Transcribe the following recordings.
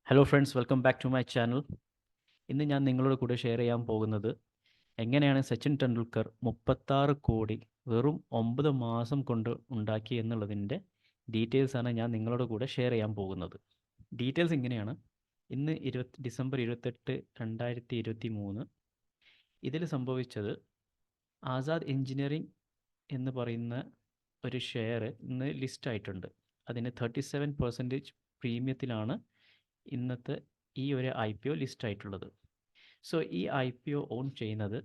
Hello friends, welcome back to my channel. ഇന്ന് ഞാൻ നിങ്ങളോട് കൂടെ ഷെയർ ചെയ്യാൻ പോകുന്നത് എങ്ങനെയാണ് സച്ചിൻ ടെണ്ടുൽക്കർ 36 കോടി വെറും 9 മാസം കൊണ്ട് ഉണ്ടാക്കി എന്നുള്ളതിൻ്റെ ഡീറ്റെയിൽസാണ് ഞാൻ നിങ്ങളോട് കൂടെ ഷെയർ ചെയ്യാൻ പോകുന്നത്. ഡീറ്റെയിൽസ് ഇങ്ങനെയാണ്. ഇന്ന് ഡിസംബർ 28, 2023. ഇതിൽ സംഭവിച്ചത്, ആസാദ് എഞ്ചിനീയറിംഗ് എന്ന് പറയുന്ന ഒരു ഷെയർ ഇന്ന് ലിസ്റ്റ് ആയിട്ടുണ്ട്. അതിന് 37% പ്രീമിയത്തിലാണ് ഇന്നത്തെ ഈ ഒരു IPO ലിസ്റ്റ് ആയിട്ടുള്ളത്. സോ ഈ IPO ഓൺ ചെയ്യുന്നത്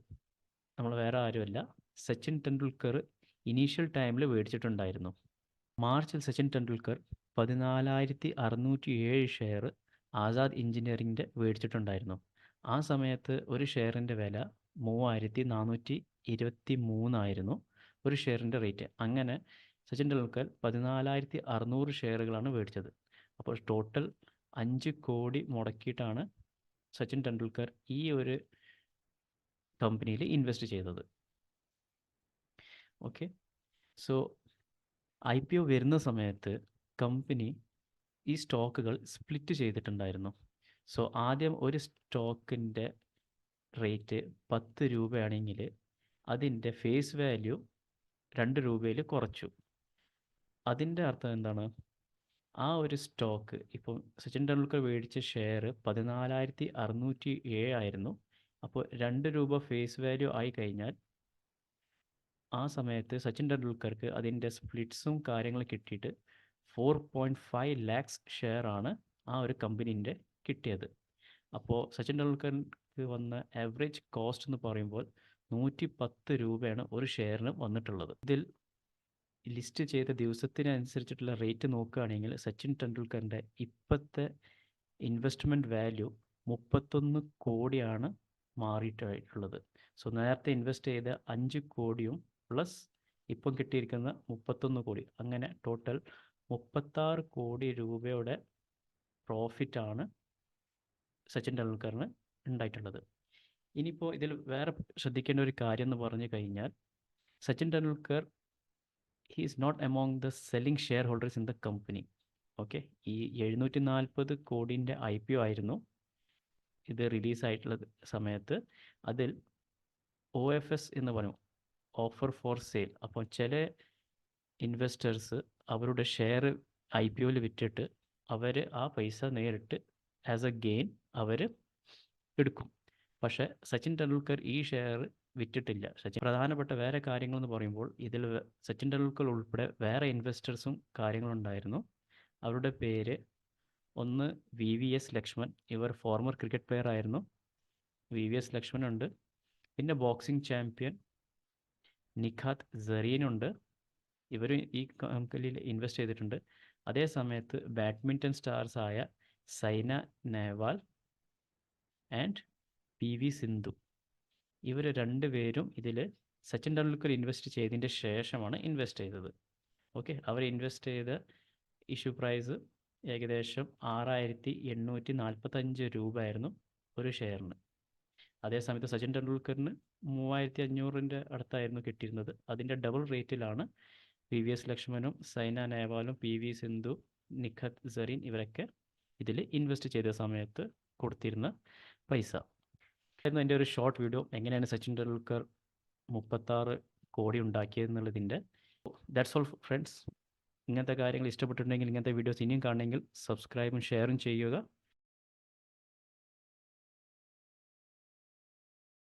നമ്മൾ വേറെ ആരുമല്ല, സച്ചിൻ ടെണ്ടുൽക്കർ ഇനീഷ്യൽ ടൈമിൽ മേടിച്ചിട്ടുണ്ടായിരുന്നു. മാർച്ചിൽ സച്ചിൻ ടെണ്ടുൽക്കർ 14,607 ഷെയർ ആസാദ് എഞ്ചിനീയറിംഗിൻ്റെ മേടിച്ചിട്ടുണ്ടായിരുന്നു. ആ സമയത്ത് ഒരു ഷെയറിൻ്റെ വില 3,423 ആയിരുന്നു ഒരു ഷെയറിൻ്റെ റേറ്റ്. അങ്ങനെ സച്ചിൻ ടെണ്ടുൽക്കർ 14,600 ഷെയറുകളാണ് മേടിച്ചത്. അപ്പോൾ ടോട്ടൽ 5 കോടി മുടക്കിയിട്ടാണ് സച്ചിൻ ടെണ്ടുൽക്കർ ഈ ഒരു കമ്പനിയിൽ ഇൻവെസ്റ്റ് ചെയ്തത്. ഓക്കെ, സോ IPO വരുന്ന സമയത്ത് കമ്പനി ഈ സ്റ്റോക്കുകൾ സ്പ്ലിറ്റ് ചെയ്തിട്ടുണ്ടായിരുന്നു. സോ ആദ്യം ഒരു സ്റ്റോക്കിൻ്റെ റേറ്റ് 10 രൂപയാണെങ്കിൽ അതിൻ്റെ ഫേസ് വാല്യൂ 2 രൂപയിൽ കുറച്ചു. അതിൻ്റെ അർത്ഥം എന്താണ്? ആ ഒരു സ്റ്റോക്ക്, ഇപ്പോൾ സച്ചിൻ ടെണ്ടുൽക്കർ മേടിച്ച ഷെയർ 14,607 ആയിരുന്നു. അപ്പോൾ 2 രൂപ ഫേസ് വാല്യൂ ആയി കഴിഞ്ഞാൽ ആ സമയത്ത് സച്ചിൻ ടെണ്ടുൽക്കർക്ക് അതിൻ്റെ സ്പ്ലിറ്റ്സും കാര്യങ്ങളും കിട്ടിയിട്ട് 4.5 lakhs ഷെയർ ആണ് ആ ഒരു കമ്പനീൻ്റെ കിട്ടിയത്. അപ്പോൾ സച്ചിൻ ടെണ്ടുൽക്കർക്ക് വന്ന ആവറേജ് കോസ്റ്റ് എന്ന് പറയുമ്പോൾ 110 രൂപയാണ് ഒരു ഷെയറിന് വന്നിട്ടുള്ളത്. ഇതിൽ ലിസ്റ്റ് ചെയ്ത ദിവസത്തിനനുസരിച്ചിട്ടുള്ള റേറ്റ് നോക്കുകയാണെങ്കിൽ സച്ചിൻ ടെണ്ടുൽക്കറിൻ്റെ ഇപ്പോഴത്തെ ഇൻവെസ്റ്റ്മെൻറ്റ് വാല്യൂ 31 കോടിയാണ് മാറിയിട്ടുള്ളത്. സോ നേരത്തെ ഇൻവെസ്റ്റ് ചെയ്ത 5 കോടിയും പ്ലസ് ഇപ്പം കിട്ടിയിരിക്കുന്ന 31 കോടി, അങ്ങനെ ടോട്ടൽ 36 കോടി രൂപയുടെ പ്രോഫിറ്റാണ് സച്ചിൻ ടെണ്ടുൽക്കറിന് ഉണ്ടായിട്ടുള്ളത്. ഇനിയിപ്പോൾ ഇതിൽ വേറെ ശ്രദ്ധിക്കേണ്ട ഒരു കാര്യം എന്ന് പറഞ്ഞു കഴിഞ്ഞാൽ, Sachin Tendulkar he is not among the selling shareholders in the company. Okay, ഈ 740 കോടിൻ്റെ IPO ആയിരുന്നു ഇത് റിലീസായിട്ടുള്ള സമയത്ത്. അതിൽ OFS എന്ന് പറയും, ഓഫർ ഫോർ സെയിൽ. അപ്പോൾ ചില ഇൻവെസ്റ്റേഴ്സ് അവരുടെ ഷെയർ IPOയിൽ വിറ്റിട്ട് അവർ ആ പൈസ നേരിട്ട് ആസ് എ ഗെയിൻ അവർ എടുക്കും. പക്ഷേ സച്ചിൻ ടെണ്ടുൽക്കർ ഈ ഷെയർ വിറ്റിട്ടില്ല. പ്രധാനപ്പെട്ട വേറെ കാര്യങ്ങളെന്ന് പറയുമ്പോൾ ഇതിൽ സച്ചിൻ ടെണ്ടുൽക്കർ ഉൾപ്പെടെ വേറെ ഇൻവെസ്റ്റേഴ്സും കാര്യങ്ങളുണ്ടായിരുന്നു. അവരുടെ പേര് ഒന്ന് VVS ലക്ഷ്മൺ, ഇവർ ഫോർമർ ക്രിക്കറ്റ് പ്ലെയർ ആയിരുന്നു. VVS ലക്ഷ്മൺ ഉണ്ട്. പിന്നെ ബോക്സിംഗ് ചാമ്പ്യൻ നിഖാത് സരീനുണ്ട്. ഇവർ ഈ കമ്പനിയിൽ ഇൻവെസ്റ്റ് ചെയ്തിട്ടുണ്ട്. അതേ സമയത്ത് ബാഡ്മിൻ്റൺ സ്റ്റാർസ് ആയ സൈന നെഹ്വാൾ ആൻഡ് PV സിന്ധു, ഇവർ രണ്ടുപേരും ഇതിൽ സച്ചിൻ ടെണ്ടുൽക്കർ ഇൻവെസ്റ്റ് ചെയ്തതിൻ്റെ ശേഷമാണ് ഇൻവെസ്റ്റ് ചെയ്തത്. ഓക്കെ, അവർ ഇൻവെസ്റ്റ് ചെയ്ത ഇഷ്യൂ പ്രൈസ് ഏകദേശം 6,845 രൂപയായിരുന്നു ഒരു ഷെയറിന്. അതേസമയത്ത് സച്ചിൻ ടെണ്ടുൽക്കറിന് 3,500 അടുത്തായിരുന്നു കിട്ടിയിരുന്നത്. അതിൻ്റെ ഡബിൾ റേറ്റിലാണ് VVS ലക്ഷ്മണും സൈന നെഹ്വാളും PV സിന്ധു, നിഖത് സരീൻ ഇവരൊക്കെ ഇതിൽ ഇൻവെസ്റ്റ് ചെയ്ത സമയത്ത് കൊടുത്തിരുന്ന പൈസ. എൻ്റെ ഒരു ഷോർട്ട് വീഡിയോ, എങ്ങനെയാണ് സച്ചിൻ ടെണ്ടുൽക്കർ 36 കോടി ഉണ്ടാക്കിയതെന്നുള്ളതിൻ്റെ. That's all friends. ഇങ്ങനത്തെ കാര്യങ്ങൾ ഇഷ്ടപ്പെട്ടിട്ടുണ്ടെങ്കിൽ, ഇങ്ങനത്തെ വീഡിയോസ് ഇനിയും കാണണമെങ്കിൽ സബ്സ്ക്രൈബും ഷെയറും ചെയ്യുക.